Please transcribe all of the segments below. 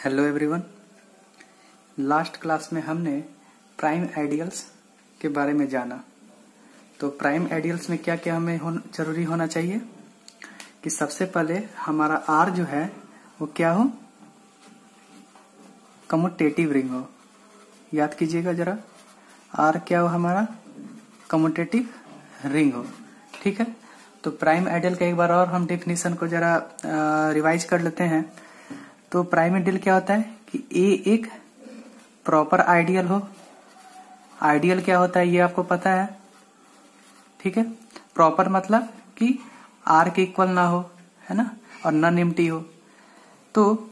Hello everyone. Last class में हमने prime ideals के बारे में जाना। तो प्राइम आइडियल्स में क्या क्या हमें जरूरी होना चाहिए कि सबसे पहले हमारा आर जो है वो क्या हो, कम्यूटेटिव रिंग हो। याद कीजिएगा जरा, आर क्या हो हमारा, कम्यूटेटिव रिंग हो। ठीक है, तो प्राइम आइडियल का एक बार और हम डेफिनेशन को जरा रिवाइज कर लेते हैं। तो प्राइम आइडियल क्या होता है कि ए एक प्रॉपर आइडियल हो। आइडियल क्या होता है ये आपको पता है, ठीक है। प्रॉपर मतलब कि आर के इक्वल ना हो, है ना, और नॉन एम्प्टी हो। तो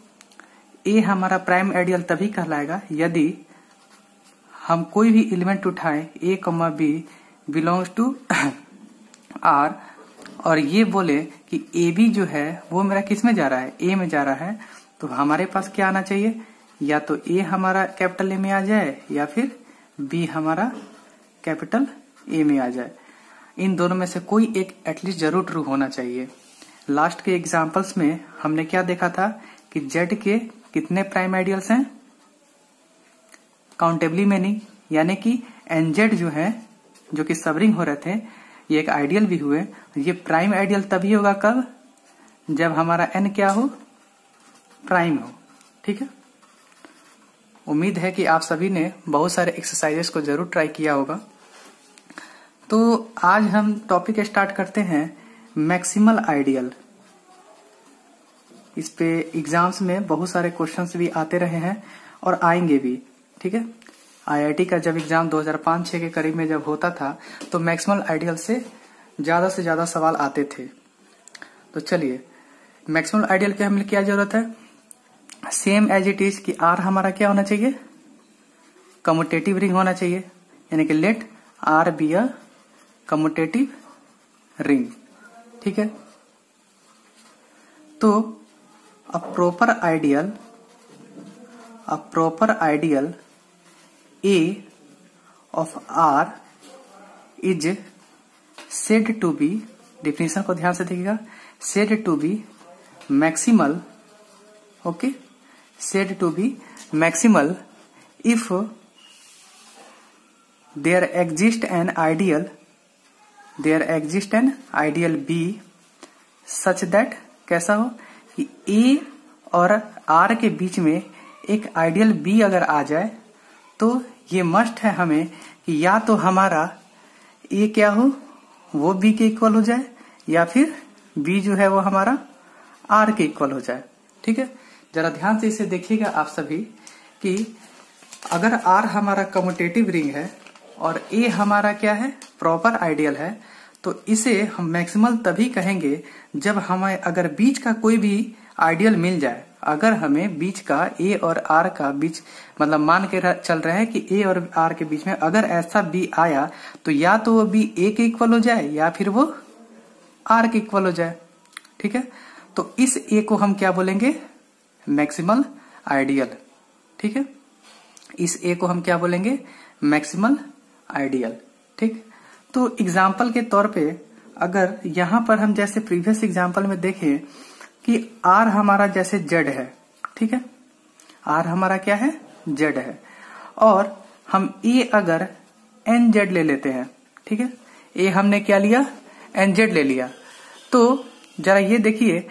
ए हमारा प्राइम आइडियल तभी कहलाएगा यदि हम कोई भी एलिमेंट उठाएं a comma b belongs to R और ये बोले कि ए बी जो है वो मेरा किस में जा रहा है, ए में जा रहा है। तो हमारे पास क्या आना चाहिए, या तो ए हमारा कैपिटल ए में आ जाए या फिर बी हमारा कैपिटल ए में आ जाए। इन दोनों में से कोई एक एटलीस्ट जरूर ट्रू होना चाहिए। लास्ट के एग्जांपल्स में हमने क्या देखा था कि जेड के कितने प्राइम आइडियल्स हैं, काउंटेबली में नहीं, यानी कि एनजेड जो है जो कि सबरिंग हो रहे थे ये एक आइडियल भी हुए। ये प्राइम आइडियल तभी होगा कब, जब हमारा एन क्या हो, प्राइम हो। ठीक है, उम्मीद है कि आप सभी ने बहुत सारे एक्सरसाइजेस को जरूर ट्राई किया होगा। तो आज हम टॉपिक स्टार्ट करते हैं मैक्सिमल आइडियल। इस पे एग्जाम्स में बहुत सारे क्वेश्चंस भी आते रहे हैं और आएंगे भी। ठीक है, आईआईटी का जब एग्जाम 2005-06 के करीब में जब होता था तो मैक्सिमल आइडियल से ज्यादा सवाल आते थे। तो चलिए, मैक्सिमल आइडियल के हमें क्या जरूरत है, सेम एज इट इज कि आर हमारा क्या होना चाहिए, कम्यूटेटिव रिंग होना चाहिए, यानी कि let R be a commutative ring. ठीक है, तो a proper ideal A of R is said to be, definition को ध्यान से देखिएगा, said to be maximal, okay, said to be maximal if there exists an ideal B such that कैसा हो कि A और R के बीच में एक आइडियल B अगर आ जाए तो ये मस्ट है हमें कि या तो हमारा A क्या हो वो B के इक्वल हो जाए या फिर B जो है वो हमारा R के इक्वल हो जाए। ठीक है, जरा ध्यान से इसे देखिएगा आप सभी कि अगर R हमारा कम्यूटेटिव रिंग है और A हमारा क्या है, प्रॉपर आइडियल है, तो इसे हम मैक्सिमल तभी कहेंगे जब हमें अगर बीच का कोई भी आइडियल मिल जाए। अगर हमें बीच का A और R का बीच मतलब मान के चल रहे हैं कि A और R के बीच में अगर ऐसा B आया तो या तो वो B A के इक्वल हो जाए या फिर वो R के इक्वल हो जाए। ठीक है, तो इस A को हम क्या बोलेंगे, मैक्सिमल आइडियल। ठीक है, इस ए को हम क्या बोलेंगे, मैक्सिमल आइडियल। ठीक, तो एग्जाम्पल के तौर पे अगर यहां पर हम जैसे प्रीवियस एग्जाम्पल में देखें कि आर हमारा जैसे जेड है, ठीक है, आर हमारा क्या है, जेड है, और हम ए अगर एन जेड ले लेते हैं। ठीक है, ए हमने क्या लिया, एन जेड ले लिया। तो जरा ये देखिए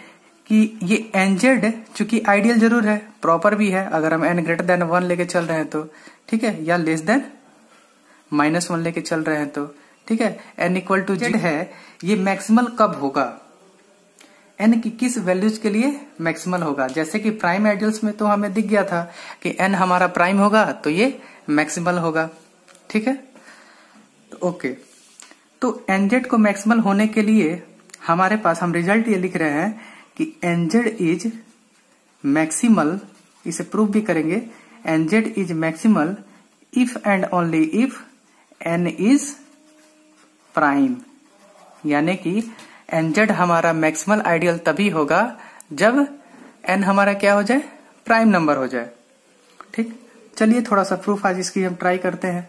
कि ये एनजेड चूंकि आइडियल जरूर है, प्रॉपर भी है, अगर हम n ग्रेटर देन 1 लेके चल रहे हैं तो, ठीक है, या लेस देन -1 लेके चल रहे हैं तो, ठीक है, n इक्वल टू जेड है। ये मैक्सिमल कब होगा, n की किस वैल्यूज के लिए मैक्सिमल होगा। जैसे कि प्राइम आइडियल्स में तो हमें दिख गया था कि n हमारा प्राइम होगा तो ये मैक्सिमल होगा। ठीक है, तो ओके, तो एनजेड को मैक्सिमल होने के लिए हमारे पास हम रिजल्ट ये लिख रहे हैं कि एनजेड इज मैक्सिमल, इसे प्रूव भी करेंगे, N Z is maximal if and only if N is prime, यानी कि एनजेड हमारा मैक्सिमल आइडियल तभी होगा जब एन हमारा क्या हो जाए, प्राइम नंबर हो जाए। ठीक, चलिए थोड़ा सा प्रूफ आज इसकी हम ट्राई करते हैं।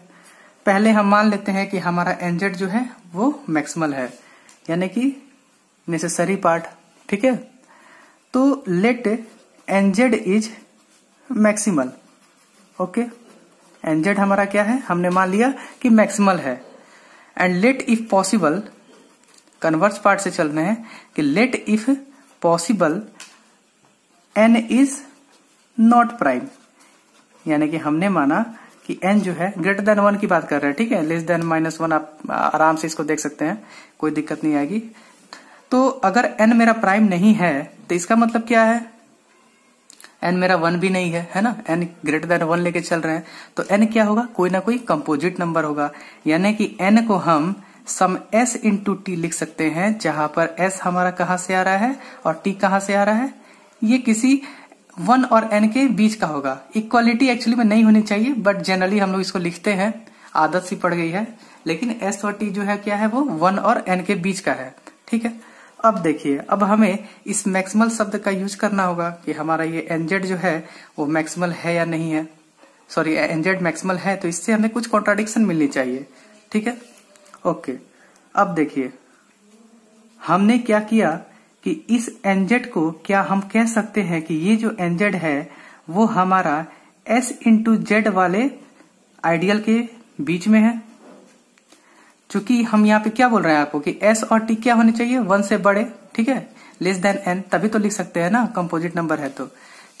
पहले हम मान लेते हैं कि हमारा एनजेड जो है वो मैक्सिमल है, यानी कि नेसेसरी पार्ट। ठीक है, तो let N Z is maximal. Okay, N Z हमारा क्या है, हमने मान लिया कि मैक्सिमल है। And let if possible, converse part से चल रहे हैं कि let if possible N is not prime, यानी कि हमने माना कि n जो है ग्रेटर देन 1 की बात कर रहे हैं, ठीक है, लेस देन -1 आप आराम से इसको देख सकते हैं, कोई दिक्कत नहीं आएगी। तो अगर n मेरा प्राइम नहीं है तो इसका मतलब क्या है, n मेरा 1 भी नहीं है ना, n ग्रेटर देन 1 लेके चल रहे हैं, तो n क्या होगा, कोई ना कोई कंपोजिट नंबर होगा, यानी कि n को हम सम s इंटू टी लिख सकते हैं, जहां पर s हमारा कहां से आ रहा है और t कहां से आ रहा है, ये किसी 1 और n के बीच का होगा। इक्वालिटी एक्चुअली में नहीं होनी चाहिए, बट जनरली हम लोग इसको लिखते हैं, आदत सी पड़ गई है, लेकिन s और t जो है क्या है, वो 1 और n के बीच का है, ठीक है। अब देखिए, अब हमें इस मैक्सिमल शब्द का यूज करना होगा कि हमारा ये nz जो है वो मैक्सिमल है या नहीं है, सॉरी nz मैक्सिमल है, तो इससे हमें कुछ कॉन्ट्राडिक्शन मिलनी चाहिए, ठीक है। ओके, अब देखिए हमने क्या किया कि इस nz को क्या हम कह सकते हैं कि ये जो nz है वो हमारा s इंटू जेड वाले आइडियल के बीच में है, क्योंकि हम यहाँ पे क्या बोल रहे हैं आपको कि s और t क्या होने चाहिए, 1 से बड़े, ठीक है, लेस देन n, तभी तो लिख सकते हैं ना, कंपोजिट नंबर है तो,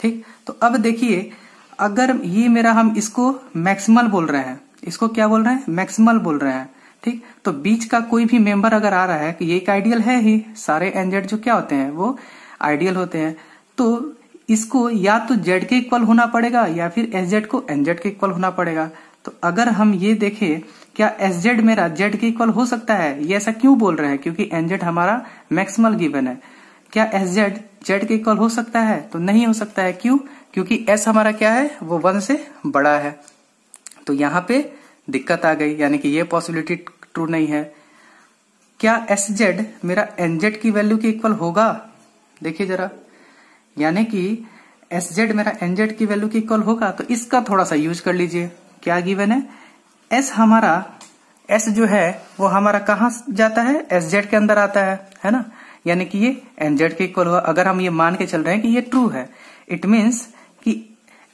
ठीक। तो अब देखिए, अगर ये मेरा, हम इसको मैक्सिमल बोल रहे हैं, इसको क्या बोल रहे हैं, मैक्सिमल बोल रहे हैं, ठीक, तो बीच का कोई भी मेंबर अगर आ रहा है कि ये एक आइडियल है ही, सारे nz जो क्या होते हैं वो आइडियल होते हैं, तो इसको या तो z के इक्वल होना पड़ेगा या फिर sz को nz के इक्वल होना पड़ेगा। तो अगर हम ये देखें, क्या sz मेरा z के इक्वल हो सकता है, ये ऐसा क्यों बोल रहे हैं, क्योंकि nz हमारा मैक्सिमल गिवन है। क्या sz z के इक्वल हो सकता है, तो नहीं हो सकता है, क्यों, क्योंकि s हमारा क्या है, वो 1 से बड़ा है, तो यहाँ पे दिक्कत आ गई, यानी कि ये पॉसिबिलिटी ट्रू नहीं है। क्या sz मेरा nz की वैल्यू के इक्वल होगा, देखिए जरा, यानी कि sz मेरा nz की वैल्यू के इक्वल होगा, तो इसका थोड़ा सा यूज कर लीजिए। क्या गिवन है, s हमारा, s जो है वो हमारा कहाँ जाता है, sz के अंदर आता है ना, यानी कि ये nz के इक्वल होगा। अगर हम ये मान के चल रहे हैं कि ये ट्रू है, इट मीन्स कि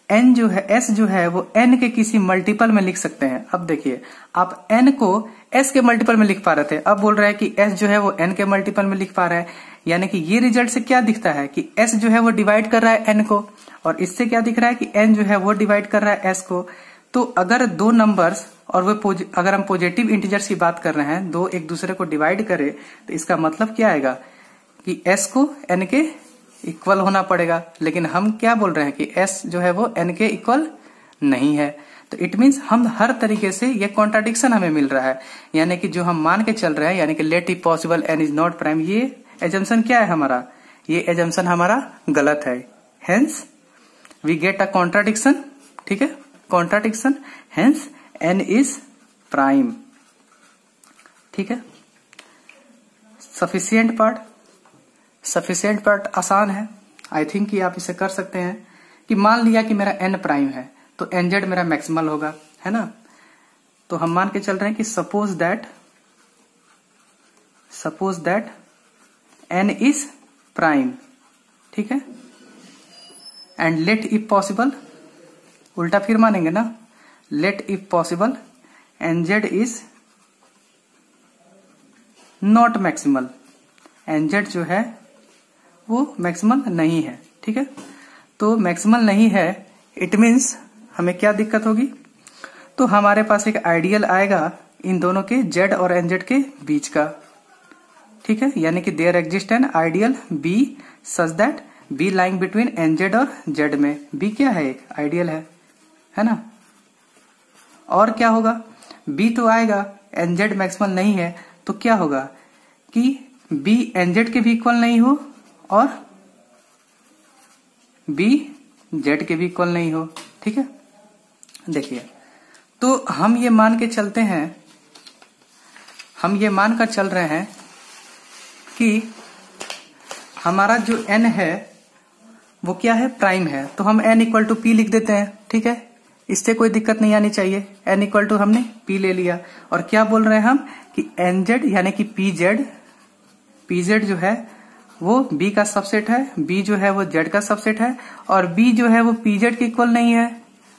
n जो है, s जो है वो n के किसी मल्टीपल में लिख सकते हैं। अब देखिए, आप n को s के मल्टीपल में लिख पा रहे थे, अब बोल रहे हैं कि s जो है वो n के मल्टीपल में लिख पा रहे हैं, यानी कि ये रिजल्ट से क्या दिखता है कि s जो है वो डिवाइड कर रहा है n को, और इससे क्या दिख रहा है कि n जो है वो डिवाइड कर रहा है s को। तो अगर दो नंबर्स और वो अगर हम पॉजिटिव इंटीजर्स की बात कर रहे हैं, दो एक दूसरे को डिवाइड करे, तो इसका मतलब क्या आएगा कि s को n के इक्वल होना पड़ेगा, लेकिन हम क्या बोल रहे हैं कि s जो है वो n के इक्वल नहीं है। तो इट मीन्स हम हर तरीके से ये कॉन्ट्राडिक्शन हमें मिल रहा है, यानी कि जो हम मान के चल रहे हैं, यानी कि let if possible n is not prime, ये एजम्पशन क्या है हमारा, ये एजम्पशन हमारा गलत है, hence we get a contradiction, ठीक है, contradiction, hence n is prime, ठीक है। सफिशिएंट पार्ट आसान है, आई थिंक कि आप इसे कर सकते हैं कि मान लिया कि मेरा n प्राइम है तो nz मेरा मैक्सिमल होगा, है ना। तो हम मान के चल रहे हैं कि suppose that n is prime, ठीक है, एंड लेट इफ पॉसिबल, उल्टा फिर मानेंगे ना, let if possible nz is not maximal, nz जो है वो मैक्सिमल नहीं है, ठीक है। तो मैक्सिमल नहीं है, इट मीन्स हमें क्या दिक्कत होगी, तो हमारे पास एक आइडियल आएगा इन दोनों के z और nz के बीच का, ठीक है, यानी कि there exist an ideal b such that b lying between nz और z में, b क्या है, एक आइडियल है ना। और क्या होगा, b तो आएगा, nz मैक्सिमल नहीं है, तो क्या होगा कि b nz के भी इक्वल नहीं हो और b z के भी इक्वल नहीं हो, ठीक है। देखिए, तो हम ये मान के चलते हैं, हम ये मानकर चल रहे हैं कि हमारा जो n है वो क्या है, प्राइम है, तो हम n इक्वल टू p लिख देते हैं, ठीक है, इससे कोई दिक्कत नहीं आनी चाहिए। n इक्वल टू हमने p ले लिया, और क्या बोल रहे हैं हम कि nz यानी कि pz जो है वो बी का सबसेट है, बी जो है वो जेड का सबसेट है, और बी जो है वो पीजेड के इक्वल नहीं है,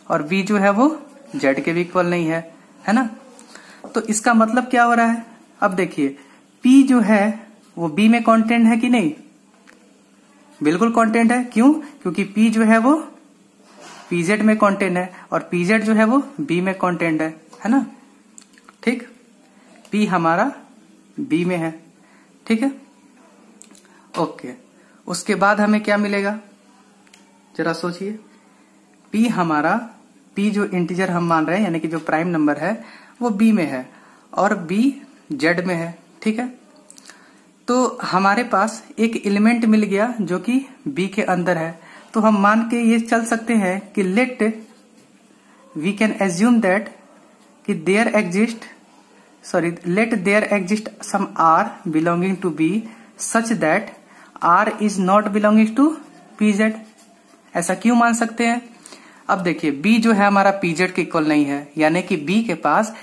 और बी जो है वो जेड के भी इक्वल नहीं है ना। तो इसका मतलब क्या हो रहा है, अब देखिए पी जो है वो बी में कांस्टेंट है कि नहीं, बिल्कुल कांस्टेंट है। क्यों? क्योंकि पी जो है वो पीजेड में कांस्टेंट है, और पीजेड जो है वो बी में कांस्टेंट है ना। ठीक, पी हमारा बी में है, ठीक है, ओके। उसके बाद हमें क्या मिलेगा, जरा सोचिए। पी हमारा, पी जो इंटीजर हम मान रहे हैं यानी कि जो प्राइम नंबर है वो बी में है, और बी जेड में है, ठीक है। तो हमारे पास एक एलिमेंट मिल गया जो कि बी के अंदर है। तो हम मान के ये चल सकते हैं कि let we can assume that कि let there exist some r belonging to b such that r is not belonging to pz। ऐसा क्यों मान सकते हैं? अब देखिए b जो है हमारा pz के इक्वल नहीं है, यानी कि b के पास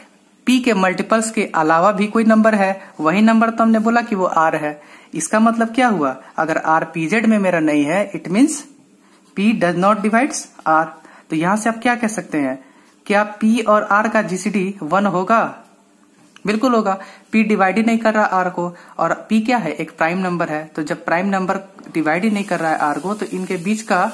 p के मल्टीपल्स के अलावा भी कोई नंबर है, वही नंबर तो हमने बोला कि वो r है। इसका मतलब क्या हुआ, अगर r pz में मेरा नहीं है, it means p does not divides r। तो यहां से आप क्या कह सकते हैं, क्या p और r का जीसीडी 1 होगा? बिल्कुल होगा। p डिवाइड ही नहीं कर रहा r को, और p क्या है, एक प्राइम नंबर है। तो जब प्राइम नंबर डिवाइड ही नहीं कर रहा है r को, तो इनके बीच का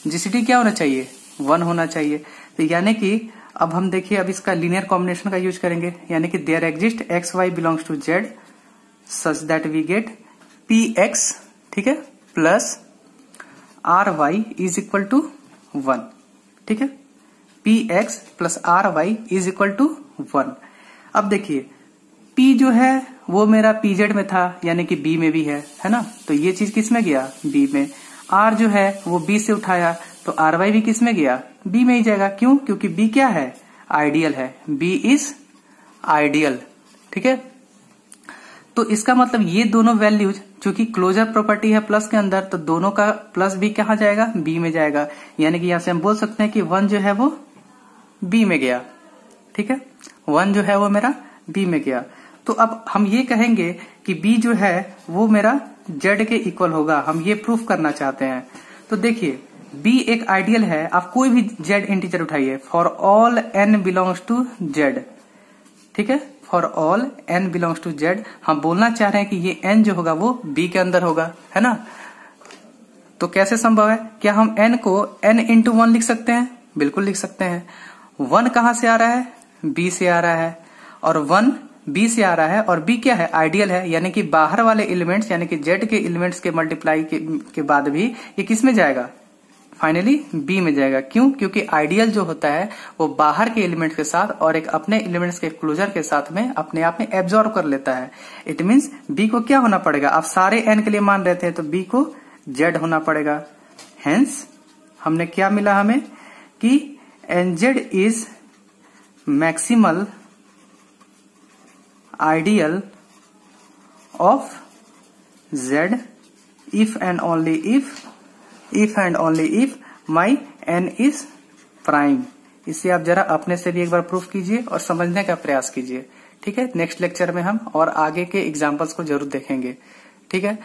जीसीडी क्या होना चाहिए, 1 होना चाहिए। तो यानी कि अब हम देखिए, अब इसका लीनियर कॉम्बिनेशन का यूज करेंगे, यानी कि there exist x y belongs to Z such that we get p x, ठीक है, plus r y is equal to 1, ठीक है, p x plus r y is equal to 1। अब देखिए P जो है वो मेरा pz में था, यानी कि B में भी है ना। तो ये चीज किस में गया, B में। R जो है वो B से उठाया, तो RY भी किस में गया, B में ही जाएगा। क्यों? क्योंकि B क्या है, आइडियल है, B इज आइडियल, ठीक है। तो इसका मतलब ये दोनों वैल्यूज, चूंकि क्लोजर प्रॉपर्टी है प्लस के अंदर, तो दोनों का प्लस भी कहाँ जाएगा, B में जाएगा। यानी कि यहां से हम बोल सकते हैं कि 1 जो है वो B में गया, ठीक है, 1 जो है वो मेरा B में गया। तो अब हम ये कहेंगे कि B जो है वो मेरा Z के इक्वल होगा, हम ये प्रूफ करना चाहते हैं। तो देखिए B एक आइडियल है, आप कोई भी Z इंटीजर उठाइए, for all n belongs to Z, ठीक है, for all n belongs to Z। हम बोलना चाह रहे हैं कि ये n जो होगा वो B के अंदर होगा, है ना। तो कैसे संभव है, क्या हम n को n इंटू 1 लिख सकते हैं? बिल्कुल लिख सकते हैं। 1 कहां से आ रहा है, B से आ रहा है, और 1 B से आ रहा है, और B क्या है, आइडियल है, यानी कि बाहर वाले एलिमेंट्स यानी कि Z के एलिमेंट्स के मल्टीप्लाई के बाद भी ये किस में जाएगा, फाइनली B में जाएगा। क्यों? क्योंकि आइडियल जो होता है वो बाहर के एलिमेंट्स के साथ और एक अपने एलिमेंट्स के क्लोजर के साथ में अपने आप में एब्जॉर्ब कर लेता है। इट मीन्स B को क्या होना पड़ेगा, आप सारे n के लिए मान रहे थे तो B को Z होना पड़ेगा। हेंस हमने क्या मिला हमें कि nz is maximal ideal of Z if and only if my n is prime. इसे आप जरा अपने से भी एक बार प्रूफ कीजिए और समझने का प्रयास कीजिए, ठीक है। नेक्स्ट लेक्चर में हम और आगे के एग्जांपल्स को जरूर देखेंगे, ठीक है।